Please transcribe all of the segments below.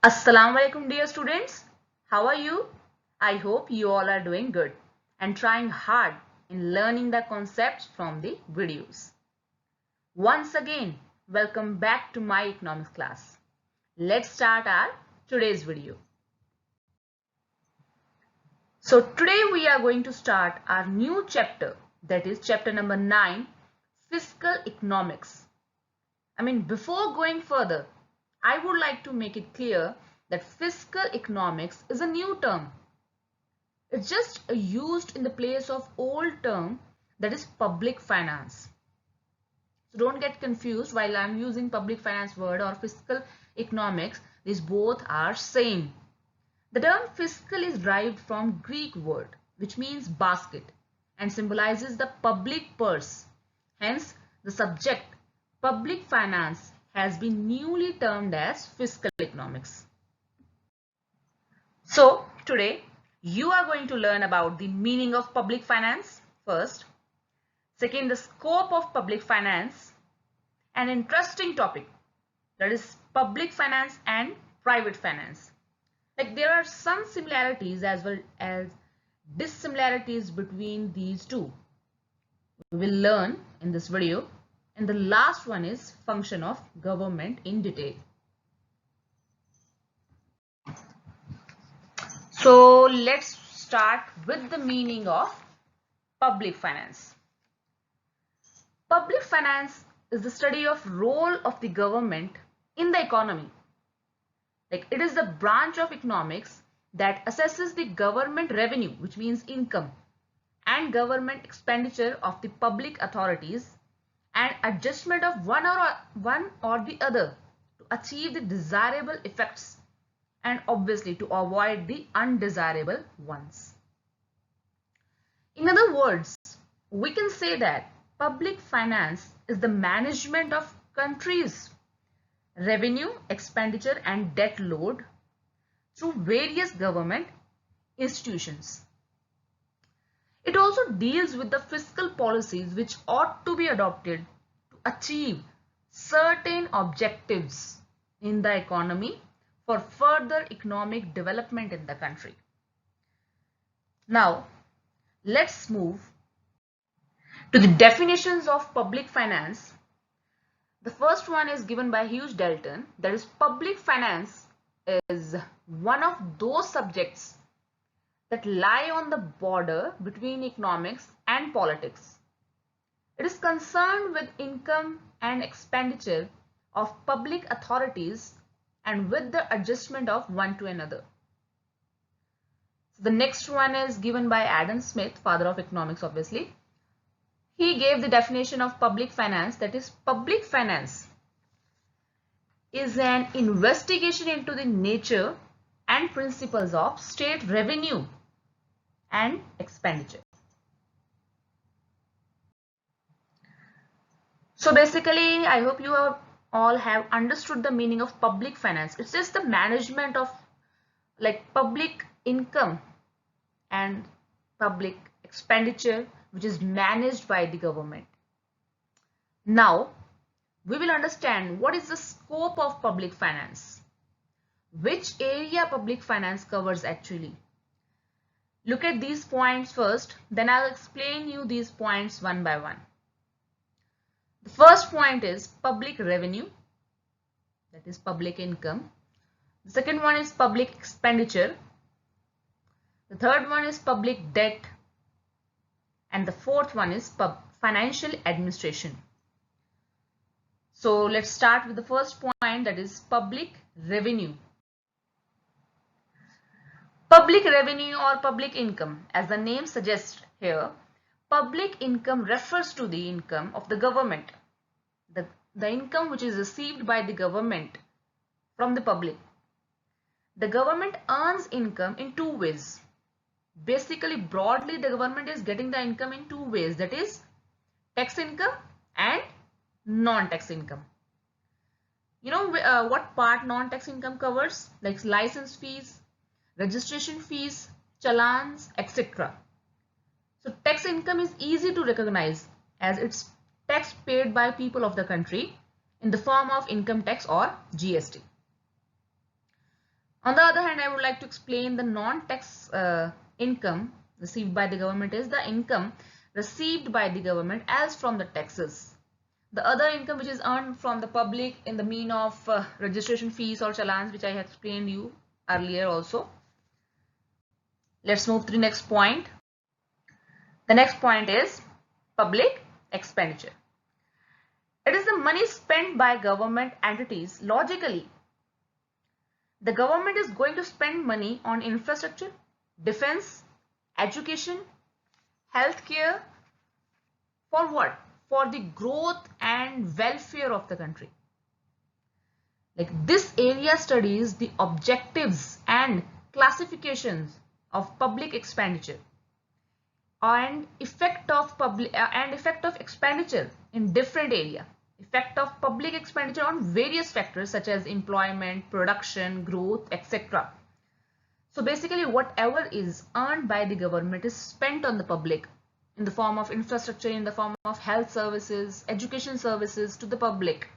Assalamu alaikum dear students. How are you? I hope you all are doing good and trying hard in learning the concepts from the videos. Once again, welcome back to my economics class. Let's start our today's video. So today we are going to start our new chapter, that is chapter number 9, Fiscal Economics. Before going further, I would like to make it clear that fiscal economics is a new term. It's just used in the place of old term, that is public finance. So don't get confused while I'm using public finance word or fiscal economics. These both are same. The term fiscal is derived from Greek word which means basket and symbolizes the public purse. Hence, the subject public finance has been newly termed as fiscal economics. So today you are going to learn about the meaning of public finance first, second the scope of public finance, an interesting topic, that is public finance and private finance. Like there are some similarities as well as dissimilarities between these two. We will learn in this video, and the last one is function of government in detail. So let's start with the meaning of public finance. Public finance is the study of role of the government in the economy. Like it is the branch of economics that assesses the government revenue, which means income, and government expenditure of the public authorities and adjustment of one or the other to achieve the desirable effects and obviously to avoid the undesirable ones. In other words, we can say that public finance is the management of countries' revenue, expenditure and debt load through various government institutions. It also deals with the fiscal policies which ought to be adopted to achieve certain objectives in the economy for further economic development in the country. Now, let's move to the definitions of public finance. The first one is given by Hughes Dalton, that is public finance is one of those subjects that lie on the border between economics and politics. It is concerned with income and expenditure of public authorities and with the adjustment of one to another. The next one is given by Adam Smith, father of economics obviously. He gave the definition of public finance, that is public finance is an investigation into the nature and principles of state revenue and expenditure. So basically, I hope you all have understood the meaning of public finance. It's just the management of like public income and public expenditure which is managed by the government. Now, we will understand what is the scope of public finance. Which area public finance covers actually? Look at these points first, then I'll explain you these points one by one. The first point is public revenue, that is public income. The second one is public expenditure. The third one is public debt. And the fourth one is financial administration. So let's start with the first point, that is public revenue. Public revenue or public income, as the name suggests here, public income refers to the income of the government, the income which is received by the government from the public. The government earns income in two ways. Basically, broadly, the government is getting the income in two ways, that is tax income and non-tax income. You know what part non-tax income covers? Like license fees, registration fees, challans, etc. So tax income is easy to recognize as it's tax paid by people of the country in the form of income tax or GST. On the other hand, I would like to explain the non-tax income received by the government is the income received by the government as from the taxes. The other income which is earned from the public in the mean of registration fees or challans, which I have explained you earlier also. Let's move to the next point. The next point is public expenditure. It is the money spent by government entities. Logically, the government is going to spend money on infrastructure, defense, education, healthcare. For what? For the growth and welfare of the country. Like this area studies the objectives and classifications of public expenditure and effect of expenditure in different area. Effect of public expenditure on various factors such as employment, production, growth, etc. So basically whatever is earned by the government is spent on the public in the form of infrastructure, in the form of health services, education services to the public.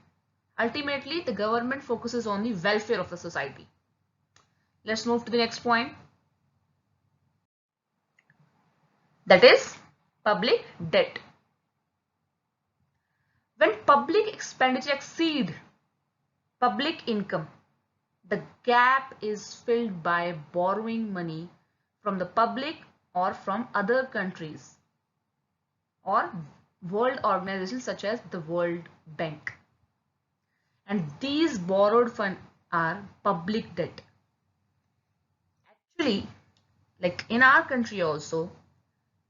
Ultimately, the government focuses on the welfare of the society. Let's move to the next point. That is public debt. When public expenditure exceeds public income, the gap is filled by borrowing money from the public or from other countries or world organizations such as the World Bank. And these borrowed funds are public debt. Actually, like in our country also,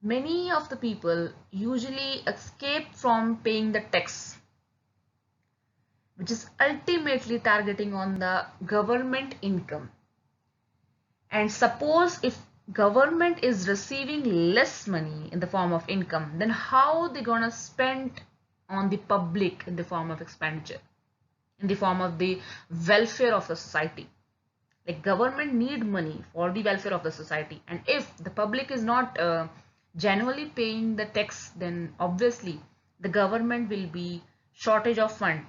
many of the people usually escape from paying the tax, which is ultimately targeting on the government income. And suppose if government is receiving less money in the form of income, then how they gonna spend on the public in the form of expenditure, in the form of the welfare of the society? Like government need money for the welfare of the society, and if the public is not genuinely paying the tax, then obviously the government will be shortage of fund,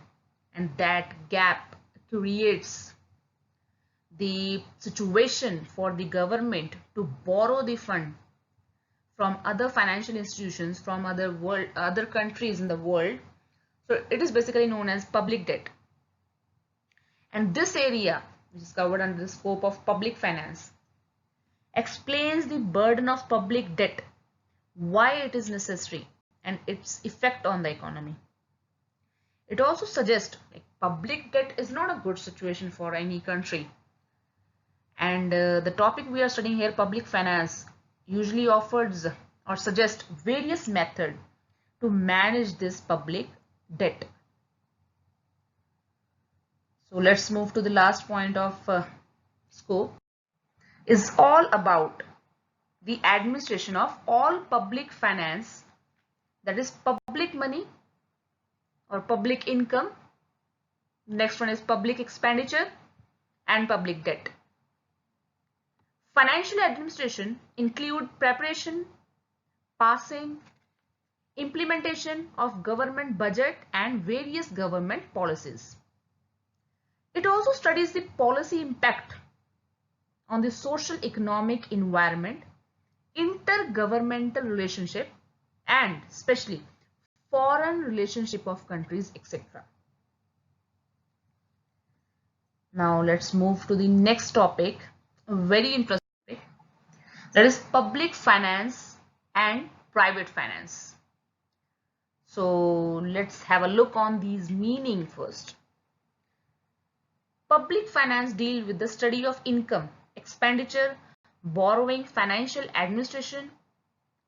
and that gap creates the situation for the government to borrow the fund from other financial institutions from other countries in the world. So it is basically known as public debt. And this area, which is covered under the scope of public finance, explains the burden of public debt, why it is necessary, and its effect on the economy. It also suggests like public debt is not a good situation for any country. And the topic we are studying here, public finance, usually offers or suggests various methods to manage this public debt. So let's move to the last point of scope. Is all about the administration of all public finance, that is public money or public income. Next one is public expenditure and public debt. Financial administration include preparation, passing, implementation of government budget and various government policies. It also studies the policy impact on the social economic environment, intergovernmental relationship, and especially foreign relationship of countries, etc. Now let's move to the next topic, a very interesting topic, that is public finance and private finance. So let's have a look on these meaning first. Public finance deals with the study of income, expenditure, borrowing, financial administration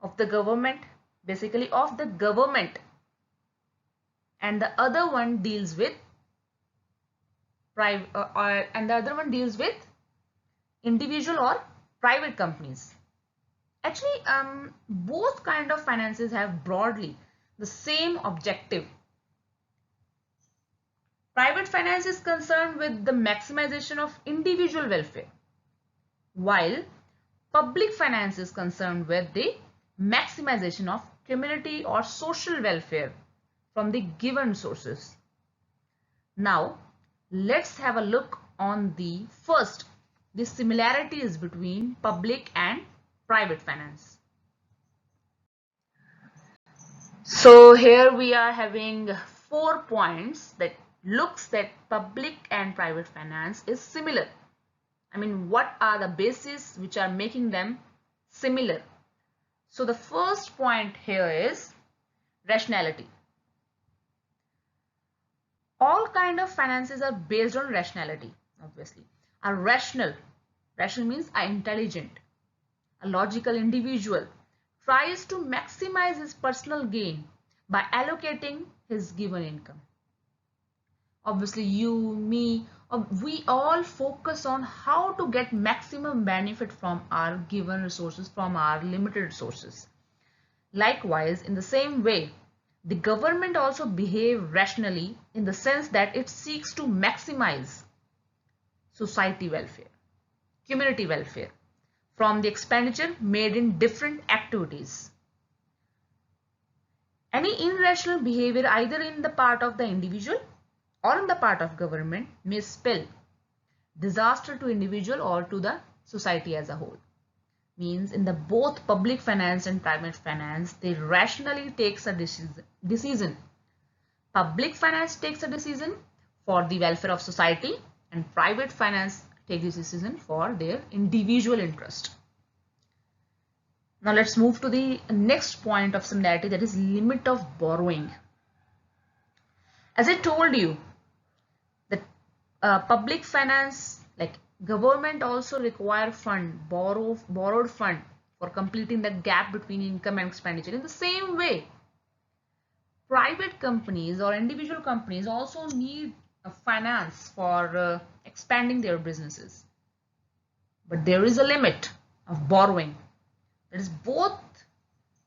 of the government, basically of the government, and the other one deals with individual or private companies. Actually, both kind of finances have broadly the same objective. Private finance is concerned with the maximization of individual welfare, while public finance is concerned with the maximization of community or social welfare from the given sources. Now, let's have a look on the first, the similarities between public and private finance. So here we are having 4 points that looks that public and private finance is similar. I mean, what are the bases which are making them similar? So the first point here is rationality. All kind of finances are based on rationality, obviously. A rational means are intelligent. A logical individual tries to maximize his personal gain by allocating his given income. Obviously, you, me, we all focus on how to get maximum benefit from our given resources, from our limited resources. Likewise, in the same way, the government also behave rationally in the sense that it seeks to maximize society welfare, community welfare from the expenditure made in different activities. Any irrational behavior either in the part of the individual or in the part of government may spell disaster to individual or to the society as a whole. Means in the both public finance and private finance, they rationally takes a decision. Public finance takes a decision for the welfare of society and private finance takes this decision for their individual interest. Now let's move to the next point of similarity, that is limit of borrowing. As I told you, that public finance, like government, also require borrowed fund for completing the gap between income and expenditure. In the same way, private companies or individual companies also need a finance for expanding their businesses. But there is a limit of borrowing. That is, both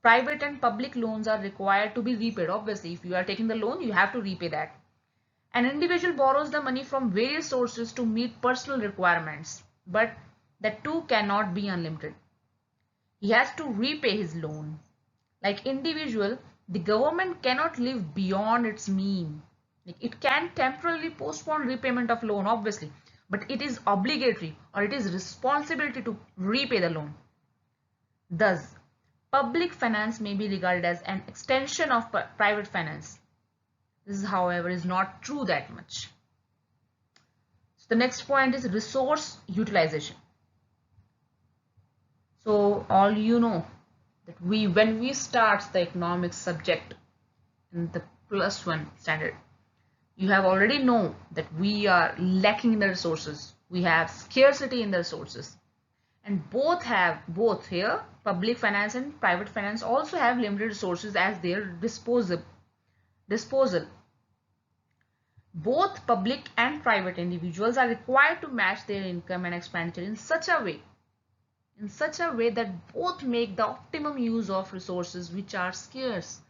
private and public loans are required to be repaid. Obviously, if you are taking the loan, you have to repay that. An individual borrows the money from various sources to meet personal requirements, but that too cannot be unlimited. He has to repay his loan. Like individual, the government cannot live beyond its mean. It can temporarily postpone repayment of loan, obviously, but it is obligatory or it is responsibility to repay the loan. Thus, public finance may be regarded as an extension of private finance. This, however, is not true that much. So the next point is resource utilization. So all you know that when we start the economics subject in the +1 standard, you have already know that we are lacking in the resources. We have scarcity in the resources. And both here, public finance and private finance also have limited resources as their disposal. Both public and private individuals are required to match their income and expenditure in such a way that both make the optimum use of resources which are scarce.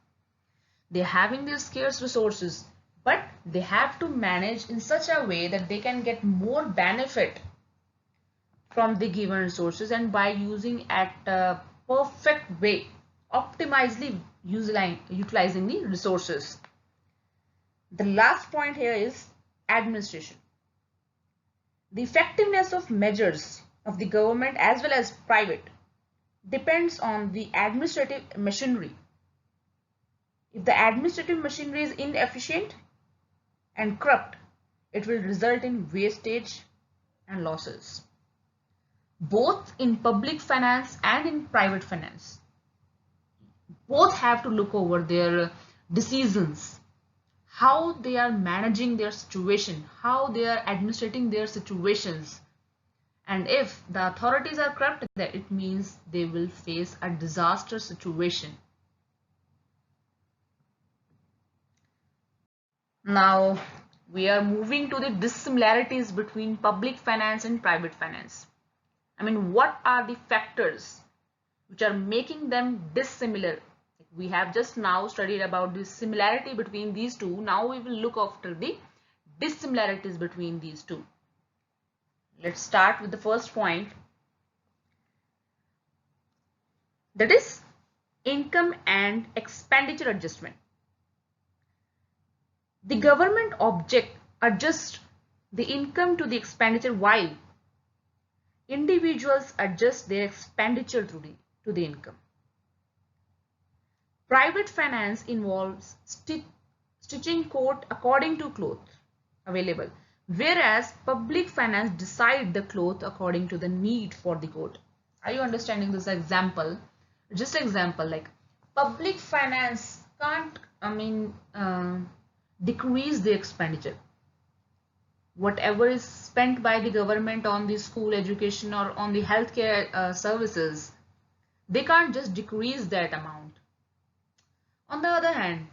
They're having these scarce resources, but they have to manage in such a way that they can get more benefit from the given resources, and by using at a perfect way, optimally utilizing the resources. The last point here is administration. The effectiveness of measures of the government as well as private depends on the administrative machinery. If the administrative machinery is inefficient and corrupt, it will result in wastage and losses. Both in public finance and in private finance, both have to look over their decisions, how they are managing their situation, how they are administrating their situations. And if the authorities are corrupt, that it means they will face a disaster situation. Now we are moving to the dissimilarities between public finance and private finance. I mean, what are the factors which are making them dissimilar? We have just now studied about the similarity between these two. Now we will look after the dissimilarities between these two. Let's start with the first point, that is income and expenditure adjustment. The government adjusts the income to the expenditure, while individuals adjust their expenditure to the income. Private finance involves stitching coat according to cloth available, whereas public finance decide the cloth according to the need for the coat. Are you understanding this example? Just example, like public finance can't, decrease the expenditure. Whatever is spent by the government on the school education or on the healthcare services, they can't just decrease that amount. On the other hand,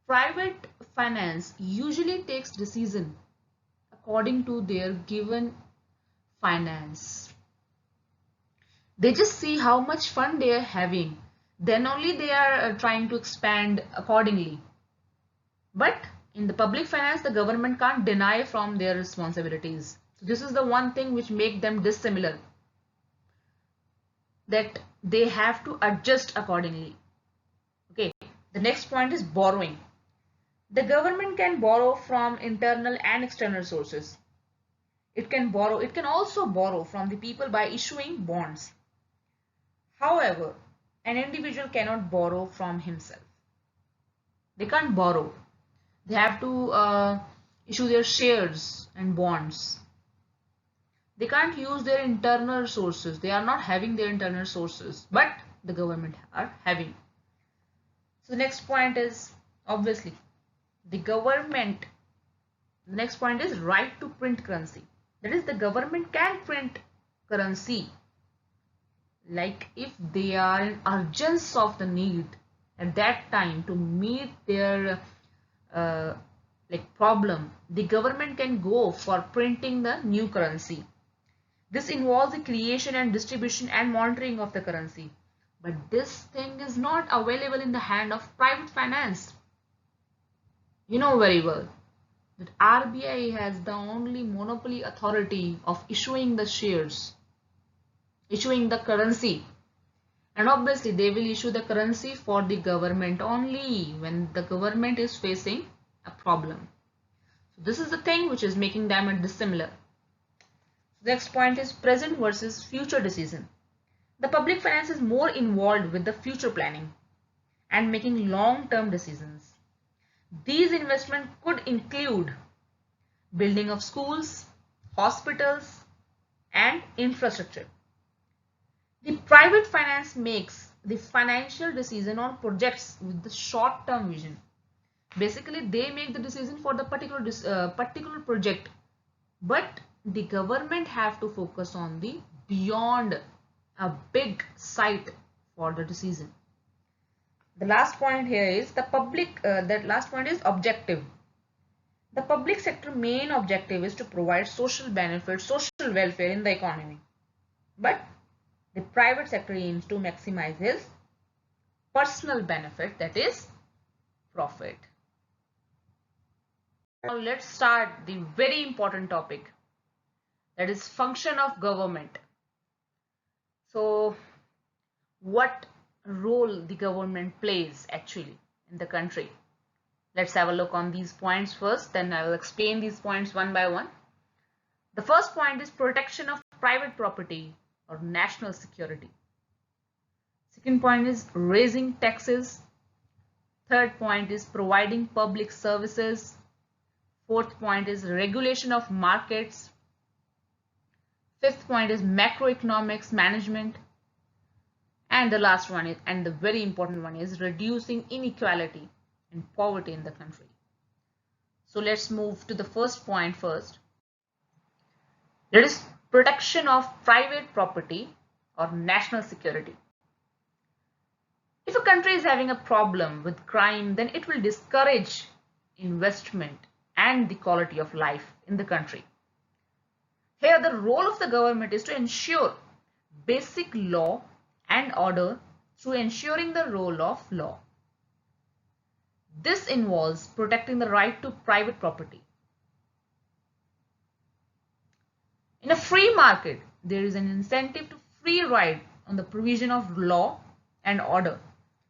private finance usually takes decision according to their given finance. They just see how much fund they are having, then only they are trying to expand accordingly. But in the public finance, the government can't deny from their responsibilities. So this is the one thing which make them dissimilar, that they have to adjust accordingly. Okay, the next point is borrowing. The government can borrow from internal and external sources. It can also borrow from the people by issuing bonds. However, an individual cannot borrow from himself. They can't borrow. They have to issue their shares and bonds. They can't use their internal sources. They are not having their internal sources, but the government are having. So the next point is obviously the government. The next point is right to print currency. That is, the government can print currency, like if they are in urgence of the need at that time to meet their problem, the government can go for printing the new currency. This involves the creation and distribution and monitoring of the currency. But this thing is not available in the hand of private finance. You know very well that RBI has the only monopoly authority of issuing the shares, issuing the currency. And obviously they will issue the currency for the government only when the government is facing a problem. So this is the thing which is making them dissimilar. The next point is present versus future decision. The public finance is more involved with the future planning and making long-term decisions. These investments could include building of schools, hospitals, and infrastructure. The private finance makes the financial decision on projects with the short-term vision. Basically, they make the decision for the particular project, but the government have to focus on the beyond a big site for the decision. The last point here is that last point is objective. The public sector main objective is to provide social benefits, social welfare in the economy. But the private sector aims to maximize his personal benefit, that is profit. Now let's start the very important topic, that is function of government. So what role the government plays actually in the country? Let's have a look on these points first, then I will explain these points one by one. The first point is protection of private property or national security. Second point is raising taxes. Third point is providing public services. Fourth point is regulation of markets. Fifth point is macroeconomics management. And the last one is, and the very important one is reducing inequality and poverty in the country. So let's move to the first point first. That is protection of private property or national security. If a country is having a problem with crime, then it will discourage investment and the quality of life in the country. Here, the role of the government is to ensure basic law and order through ensuring the rule of law. This involves protecting the right to private property. In a free market, there is an incentive to free ride on the provision of law and order.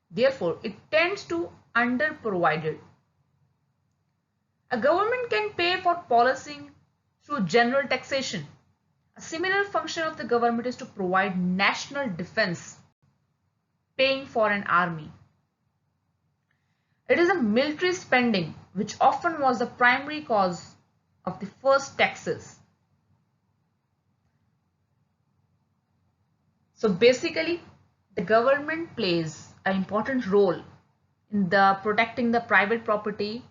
Therefore, it tends to underprovided. A government can pay for policing through general taxation. A A similar function of the government is to provide national defense, paying for an army. It is a military spending which often was the primary cause of the first taxes. So basically, the government plays an important role in the protecting the private property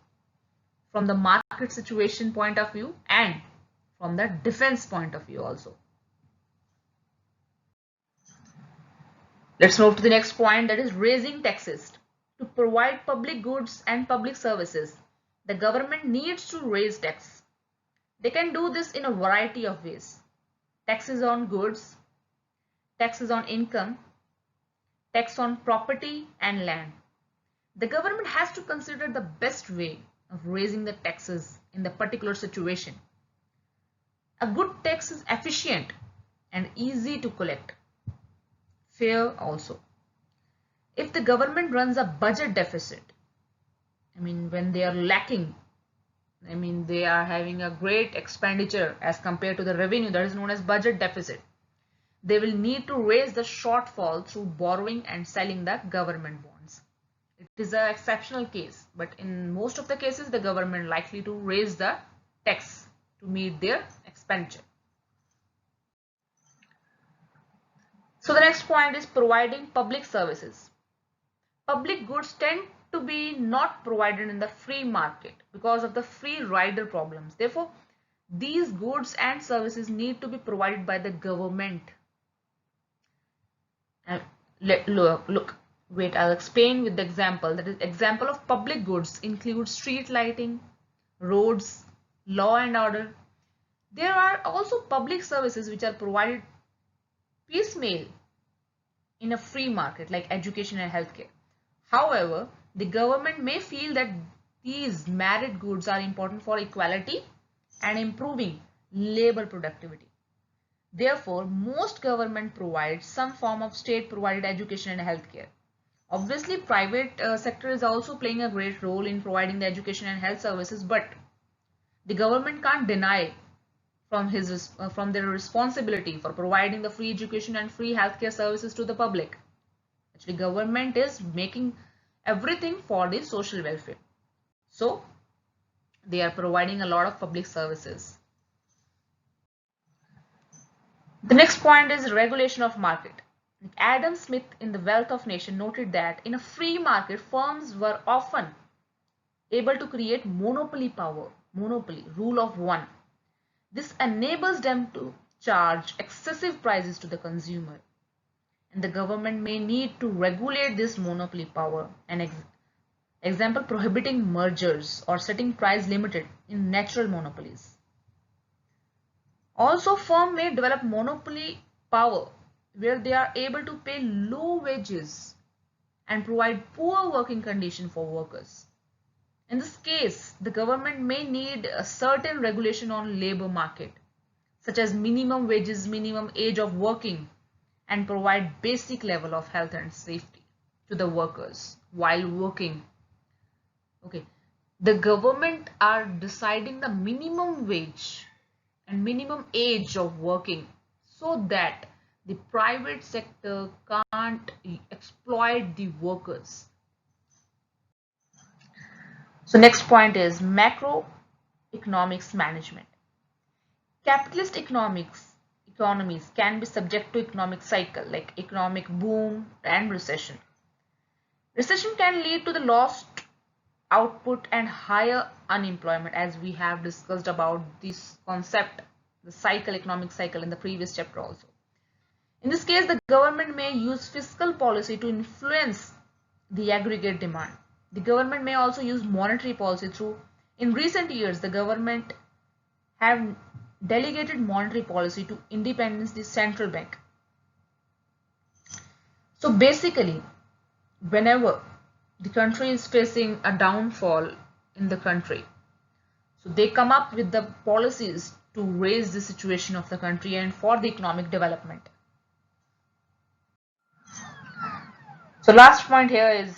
from the market situation point of view and from the defense point of view also. Let's move to the next point, that is raising taxes. To provide public goods and public services, the government needs to raise tax. They can do this in a variety of ways. Taxes on goods, taxes on income, tax on property and land. The government has to consider the best way of raising the taxes in the particular situation. A good tax is efficient and easy to collect. Fair also. If the government runs a budget deficit, when they are lacking, they are having a great expenditure as compared to the revenue, that is known as budget deficit. They will need to raise the shortfall through borrowing and selling the government bonds. It is an exceptional case, but in most of the cases, the government likely to raise the tax to meet their expenditure. So the next point is providing public services. Public goods tend to be not provided in the free market because of the free rider problems. Therefore, these goods and services need to be provided by the government. I'll explain with the example. That is, example of public goods include street lighting, roads, law and order. There are also public services which are provided piecemeal in a free market like education and healthcare. However, the government may feel that these merit goods are important for equality and improving labor productivity. Therefore, most government provides some form of state-provided education and healthcare. Obviously, private sector is also playing a great role in providing the education and health services, but the government can't deny from their responsibility for providing the free education and free healthcare services to the public. Actually, government is making everything for the social welfare. So, they are providing a lot of public services. The next point is regulation of market. Adam Smith in The Wealth of Nations noted that in a free market, firms were often able to create monopoly, rule of one. This enables them to charge excessive prices to the consumer. And the government may need to regulate this monopoly power. An example, prohibiting mergers or setting price limited in natural monopolies. Also, firm may develop monopoly power where they are able to pay low wages and provide poor working conditions for workers. In this case, the government may need a certain regulation on labor market, such as minimum wages, minimum age of working, and provide basic level of health and safety to the workers while working. Okay, the government are deciding the minimum wage and minimum age of working so that the private sector can't exploit the workers. So next point is macroeconomics management. Capitalist economies can be subject to economic cycle like economic boom and recession. Recession can lead to the lost output and higher unemployment, as we have discussed about this concept, the economic cycle, in the previous chapter also. In this case, the government may use fiscal policy to influence the aggregate demand. The government may also use monetary policy in recent years, the government have delegated monetary policy to independence the central bank. So basically, whenever the country is facing a downfall in the country, so they come up with the policies to raise the situation of the country and for the economic development. So last point here is,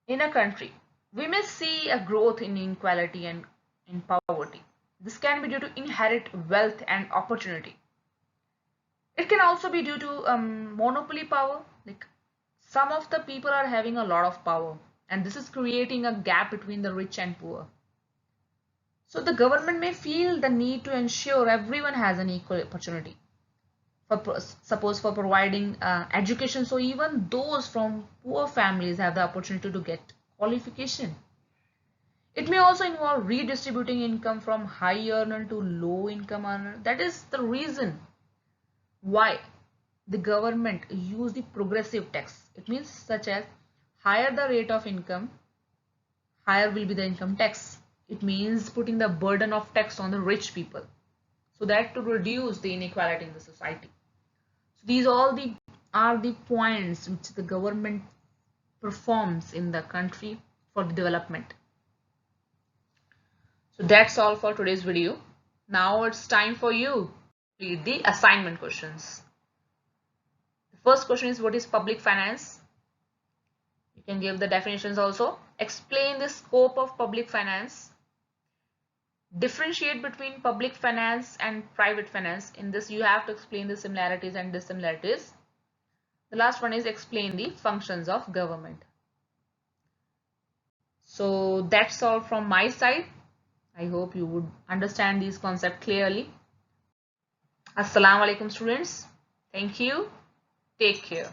in a country, we may see a growth in inequality and in poverty. This can be due to inherent wealth and opportunity. It can also be due to monopoly power. Like some of the people are having a lot of power, and this is creating a gap between the rich and poor. So the government may feel the need to ensure everyone has an equal opportunity. Suppose for providing education, so even those from poor families have the opportunity to get qualification. It may also involve redistributing income from high earner to low income earner. That is the reason why the government use the progressive tax. It means such as higher the rate of income, higher will be the income tax. It means putting the burden of tax on the rich people, so that to reduce the inequality in the society. So these all are the points which the government performs in the country for the development. So that's all for today's video. Now it's time for you to read the assignment questions. The first question is, what is public finance? You can give the definitions also. Explain the scope of public finance. Differentiate between public finance and private finance. In this you have to explain the similarities and dissimilarities. The last one is explain the functions of government. So that's all from my side. I hope you would understand these concepts clearly. Assalamu alaikum students. Thank you. Take care.